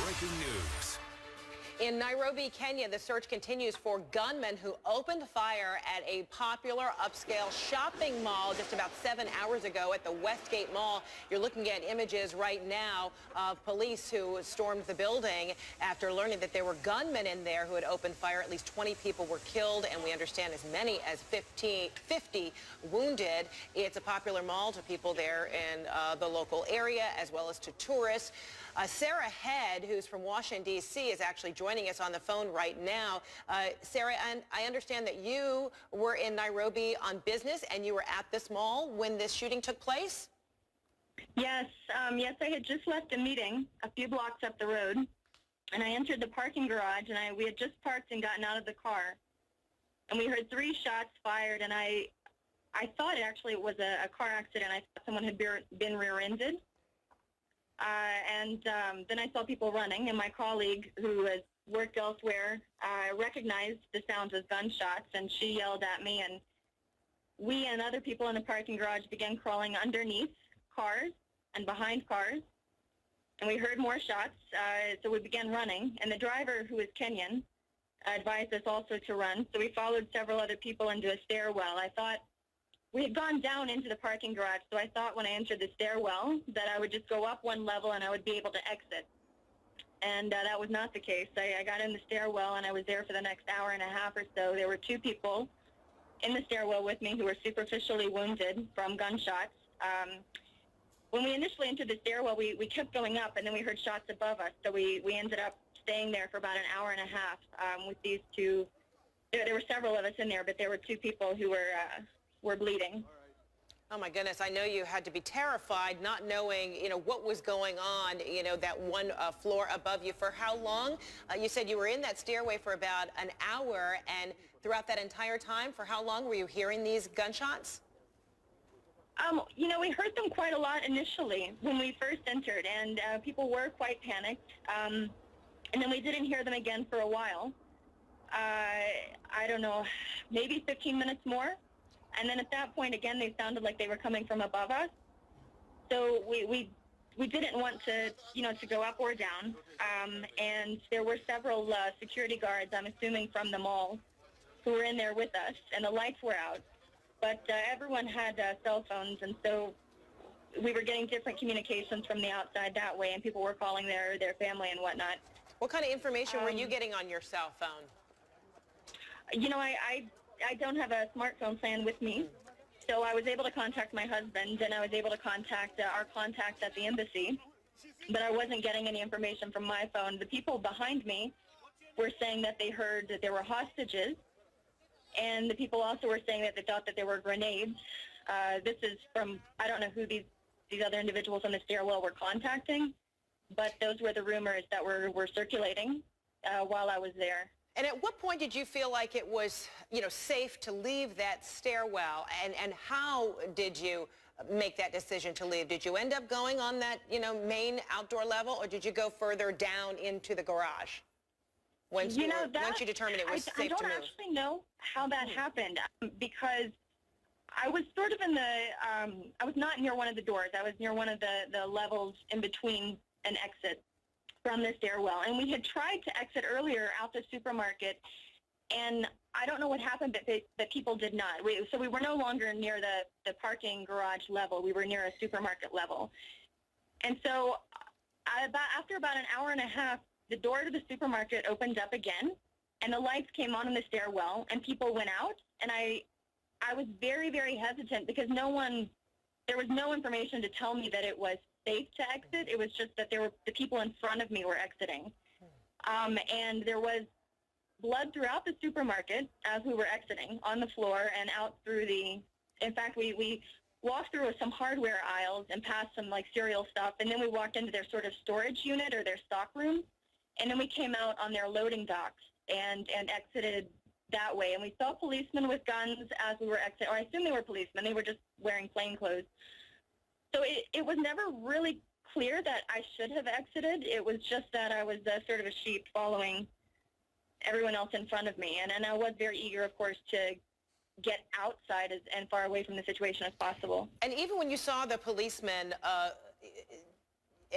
breaking news. In Nairobi, Kenya, the search continues for gunmen who opened fire at a popular upscale shopping mall just about 7 hours ago at the Westgate Mall. You're looking at images right now of police who stormed the building after learning that there were gunmen in there who had opened fire. At least 20 people were killed, and we understand as many as 50 wounded. It's a popular mall to people there in the local area as well as to tourists. Sarah Head, who's from Washington, D.C., is actually joining us on the phone right now. Sarah, and I understand that you were in Nairobi on business and you were at this mall when this shooting took place? Yes, yes, I had just left a meeting a few blocks up the road, and I entered the parking garage, and we had just parked and gotten out of the car, and we heard 3 shots fired, and I thought actually it was a car accident. I thought someone had been rear-ended. Then I saw people running, and my colleague, who has worked elsewhere, recognized the sounds as gunshots, and she yelled at me, and we and other people in the parking garage began crawling underneath cars and behind cars, and we heard more shots, so we began running, and the driver, who is Kenyan, advised us also to run, so we followed several other people into a stairwell. I thought we had gone down into the parking garage, so I thought when I entered the stairwell that I would just go up one level and I would be able to exit. And that was not the case. I got in the stairwell and I was there for the next hour and a half or so. There were 2 people in the stairwell with me who were superficially wounded from gunshots. When we initially entered the stairwell, we kept going up, and then we heard shots above us. So we ended up staying there for about an hour and a half with these 2. There were several of us in there, but there were 2 people who were bleeding. Oh my goodness, I know you had to be terrified not knowing, what was going on, that one floor above you. For how long? You said you were in that stairway for about an hour, and throughout that entire time, for how long were you hearing these gunshots? We heard them quite a lot initially when we first entered, and people were quite panicked. And then we didn't hear them again for a while. I don't know, maybe 15 minutes more. And then at that point, again, they sounded like they were coming from above us. So we didn't want to, to go up or down. And there were several security guards, I'm assuming from the mall, who were in there with us, and the lights were out. But everyone had cell phones, and so we were getting different communications from the outside that way, and people were calling their family and whatnot. What kind of information were you getting on your cell phone? I don't have a smartphone plan with me, so I was able to contact my husband, and I was able to contact our contacts at the embassy, but I wasn't getting any information from my phone. The people behind me were saying that they heard that there were hostages, and the people also were saying that they thought that there were grenades. This is from, I don't know who these other individuals on the stairwell were contacting, but those were the rumors that were circulating while I was there. And at what point did you feel like it was, safe to leave that stairwell? And how did you make that decision to leave? Did you end up going on that, main outdoor level, or did you go further down into the garage once you determined it was safe to move? I don't actually know how that happened because I was sort of in I was not near one of the doors. I was near one of the levels in between an exit from the stairwell, and we had tried to exit earlier out the supermarket, and I don't know what happened, but people did not. So we were no longer near the parking garage level. We were near a supermarket level. And so after about an hour and a half, the door to the supermarket opened up again, and the lights came on in the stairwell, and people went out, and I was very, very hesitant because there was no information to tell me that it was safe to exit. It was just that the people in front of me were exiting. And there was blood throughout the supermarket as we were exiting on the floor and out through in fact, we walked through some hardware aisles and passed some cereal stuff, and then we walked into their sort of storage unit or their stock room, and then we came out on their loading docks and exited that way. And we saw policemen with guns as we were exiting, or I assume they were policemen. They were just wearing plain clothes. So it was never really clear that I should have exited. It was just that I was sort of a sheep following everyone else in front of me. And I was very eager, of course, to get outside and far away from the situation as possible. And even when you saw the policemen,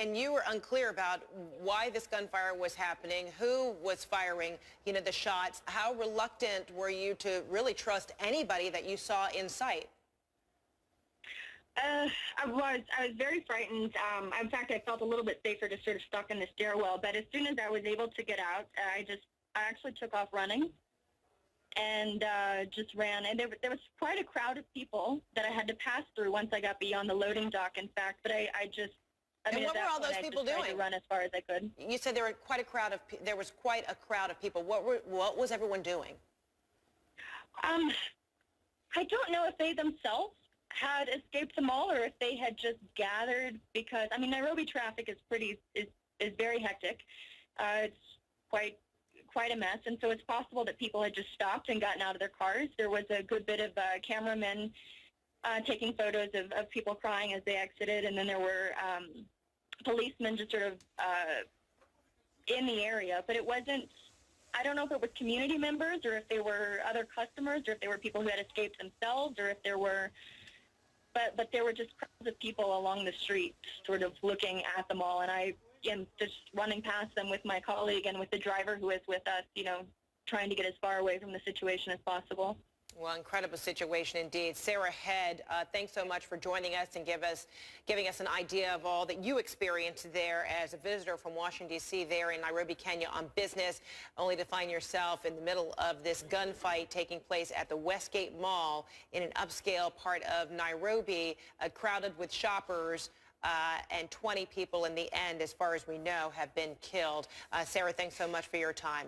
and you were unclear about why this gunfire was happening, who was firing, the shots. How reluctant were you to really trust anybody that you saw in sight? I was very frightened. In fact, I felt a little bit safer just sort of stuck in the stairwell. But as soon as I was able to get out, I actually took off running and just ran. And there was quite a crowd of people that I had to pass through once I got beyond the loading dock, in fact. But I mean, what were all those people doing? I tried to run as far as I could. You said there was quite a crowd of people. What was everyone doing? I don't know if they themselves had escaped the mall or if they had just gathered, because I mean, Nairobi traffic is very hectic. It's quite a mess, and so it's possible that people had just stopped and gotten out of their cars. There was a good bit of cameramen taking photos of people crying as they exited, and then there were policemen just sort of in the area. But it wasn't, I don't know if it was community members or if they were other customers or if they were people who had escaped themselves or if there were, but there were just crowds of people along the street sort of looking at the mall, and I am just running past them with my colleague and with the driver who was with us, trying to get as far away from the situation as possible. Well, incredible situation indeed. Sarah Head, thanks so much for joining us and giving us an idea of all that you experienced there as a visitor from Washington, D.C., there in Nairobi, Kenya on business, only to find yourself in the middle of this gunfight taking place at the Westgate Mall in an upscale part of Nairobi, crowded with shoppers. And 20 people in the end, as far as we know, have been killed. Sarah, thanks so much for your time.